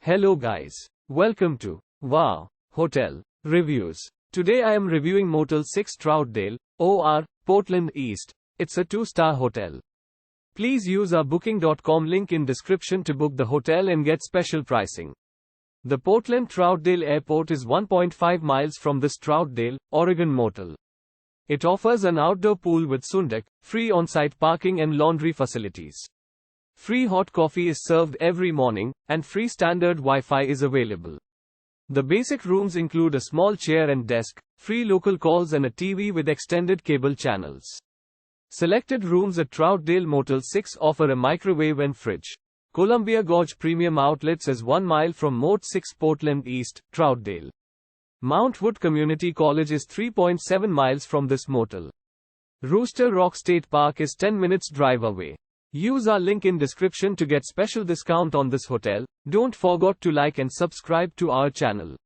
Hello guys. Welcome to Wow Hotel Reviews. Today I am reviewing Motel 6-Troutdale, OR, Portland East. It's a 2-star hotel. Please use our booking.com link in description to book the hotel and get special pricing. The Portland-Troutdale Airport is 1.5 miles from this Troutdale, Oregon motel. It offers an outdoor pool with sundeck, free on-site parking and laundry facilities. Free hot coffee is served every morning, and free standard Wi-Fi is available. The basic rooms include a small chair and desk, free local calls and a TV with extended cable channels. Selected rooms at Troutdale Motel 6 offer a microwave and fridge. Columbia Gorge Premium Outlets is 1 mile from Mote 6 Portland East, Troutdale. Mount Wood Community College is 3.7 miles from this motel. Rooster Rock State Park is 10 minutes drive away. Use our link in description to get special discount on this hotel. Don't forget to like and subscribe to our channel.